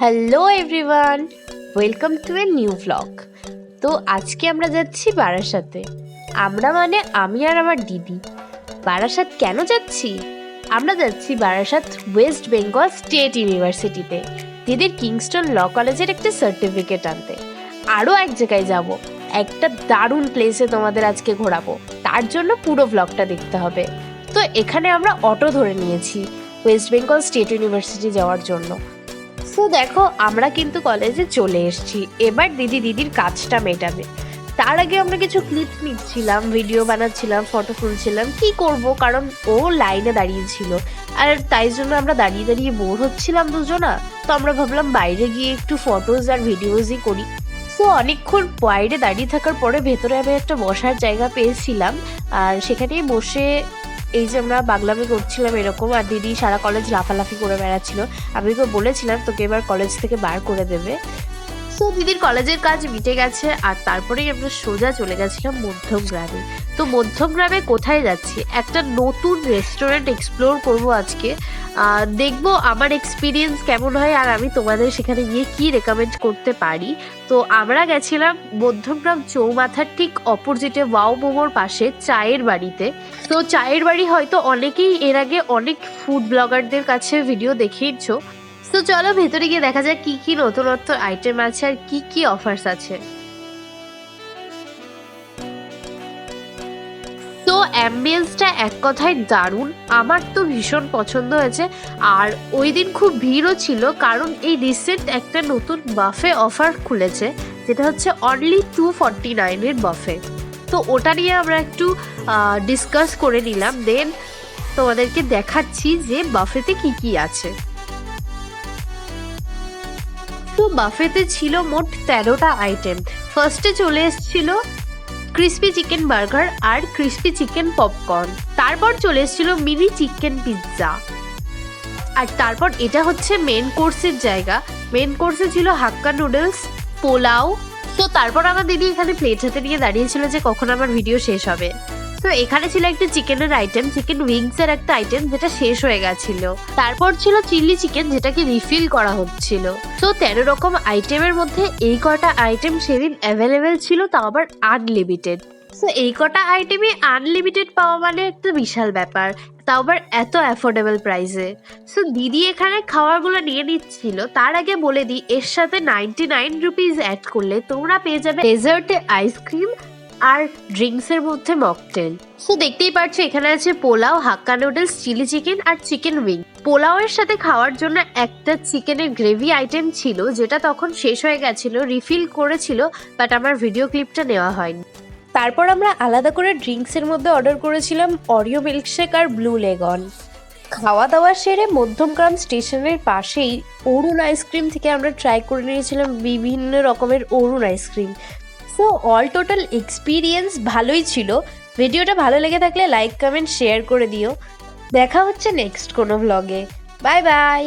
Hello everyone, welcome to a new blog. তো আজকে আমরা যাচ্ছি বারাসাতে। আমরা মানে আমি আর আমার দিদি। বারাসাত কেন যাচ্ছি? আমরা যাচ্ছি বারাসাত ওয়েস্ট বেঙ্গল স্টেট ইউনিভার্সিটিতে দিদির কিংস্টন ল কলেজের একটা সার্টিফিকেট আনতে। আরও এক জায়গায় যাব, একটা দারুণ প্লেসে তোমাদের আজকে ঘোরাবো। তার জন্য পুরো ব্লগটা দেখতে হবে। তো এখানে আমরা অটো ধরে নিয়েছি ওয়েস্ট বেঙ্গল স্টেট ইউনিভার্সিটি যাওয়ার জন্য। তো দেখো আমরা কিন্তু কলেজে চলে এসেছি। এবার দিদির কাজটা মেটাবে। তার আগে আমরা কিছু ক্লিপ নিচ্ছিলাম, ভিডিও বানাচ্ছিলাম, ফটো তুলছিলাম। কি করব, কারণ ও লাইনে দাঁড়িয়েছিল আর তাই জন্য আমরা দাঁড়িয়ে দাঁড়িয়ে বোর হচ্ছিলাম দুজনা। তো আমরা ভাবলাম বাইরে গিয়ে একটু ফটোজ আর ভিডিওজই করি। তো অনেকক্ষণ বাইরে দাঁড়িয়ে থাকার পরে ভেতরে আমি একটা বসার জায়গা পেয়েছিলাম, আর সেখানেই বসে এই যে আমরা বাগলামি করছিলাম এরকম। আর দিদি সারা কলেজ লাফালাফি করে বেড়াচ্ছিল। আমি তো বলেছিলাম তোকে এবার কলেজ থেকে বার করে দেবে। তো দিদির কলেজের কাজ মিটে গেছে আর তারপরেই আমরা সোজা চলে গেছিলাম মধ্যমগ্রামে। তো মধ্যমগ্রামে কোথায় যাচ্ছি? একটা নতুন রেস্টুরেন্ট এক্সপ্লোর করব আজকে। দেখবো আমার এক্সপিরিয়েন্স কেমন হয় আর আমি তোমাদের সেখানে গিয়ে কি রেকমেন্ড করতে পারি। তো আমরা গেছিলাম মধ্যমগ্রাম চৌমাথার ঠিক অপোজিটে ওয়াও মোমোর পাশে চায়ের বাড়িতে। তো চায়ের বাড়ি হয়তো অনেকেই এর আগে অনেক ফুড ব্লগারদের কাছে ভিডিও দেখিয়েছো। তো চলো ভেতরে গিয়ে দেখা যাক কি কি নতুনত্ব আইটেম আছে আর কি কি অফার্স আছে। তো অ্যাম্বিয়েন্সটা এক কথায় দারুণ, আমার তো ভীষণ পছন্দ হয়েছে। আর ওই দিন খুব ভিড়ও ছিল, কারণ এই রিসেন্ট একটা নতুন বাফে অফার খুলেছে, যেটা হচ্ছে অনলি 249 বাফে। তো ওটা নিয়ে আমরা একটু ডিসকাস করে নিলাম, দেন তোমাদেরকে দেখাচ্ছি যে বাফেতে কি কি আছে। তো বাফেতে ছিল মোট 13টা আইটেম। ফার্স্টে চলে এসেছিল ক্রিস্পি চিকেন বার্গার আর ক্রিস্পি চিকেন পপকর্ন। তারপর চলে এসেছিল মিনি চিকেন পিৎজা। আর তারপর এটা হচ্ছে মেন কোর্সের জায়গা। মেন কোর্সে ছিল হাক্কা নুডলস, পোলাও। তো তারপর আমার দিদি এখানে প্লেট হাতে নিয়ে দাঁড়িয়েছিল যে কখন আমার ভিডিও শেষ হবে। তো এখানে ছিল একটা চিকেনের আইটেম, চিকেন উইংস এর একটা আইটেম যেটা শেষ হয়ে গেছিল। তারপর ছিল চিলি চিকেন, যেটাকে রিফিল করা হচ্ছিল। তো 13 রকম আইটেমের মধ্যে এই কটা আইটেম সেদিন অ্যাভেলেবেল ছিল, তাও আবার আনলিমিটেড। তো এই কটা আইটেমই আনলিমিটেড পাওয়া মানে একটা বিশাল ব্যাপার, তাও আবার এত অ্যাফোর্ডেবল প্রাইসে। সো দিদি এখানে খাবারগুলো নিয়ে নিচ্ছিল। তার আগে বলে দিই, এর সাথে 99 রুপিস অ্যাড করলে তোমরা পেয়ে যাবে ডেজার্টে আইসক্রিম আর ড্রিঙ্কসের মধ্যে মকটেল। সো দেখতেই পাচ্ছ এখানে আছে পোলাও, হাক্কা নুডলস, চিলি চিকেন আর চিকেন উইং। পোলাওয়ের সাথে খাওয়ার জন্য একটা চিকেনের গ্রেভি আইটেম ছিল, যেটা তখন শেষ হয়ে গেছিল, রিফিল করেছিল, বাট আমার ভিডিও ক্লিপটা নেওয়া হয়নি। তারপর আমরা আলাদা করে ড্রিঙ্কসের মধ্যে অর্ডার করেছিলাম অরিও মিল্কশেক আর ব্লু লেগন। খাওয়া দাওয়া সেরে মধ্যমগ্রাম স্টেশনের পাশেই অরুণ আইসক্রিম থেকে আমরা ট্রাই করে নিয়েছিলাম বিভিন্ন রকমের Arun ice cream. So all total experience ভালোই ছিল। ভিডিওটা ভালো লেগে থাকলে লাইক, কমেন্ট, শেয়ার করে দিও। দেখা হচ্ছে নেক্সট কোনো ভ্লগে। Bye bye.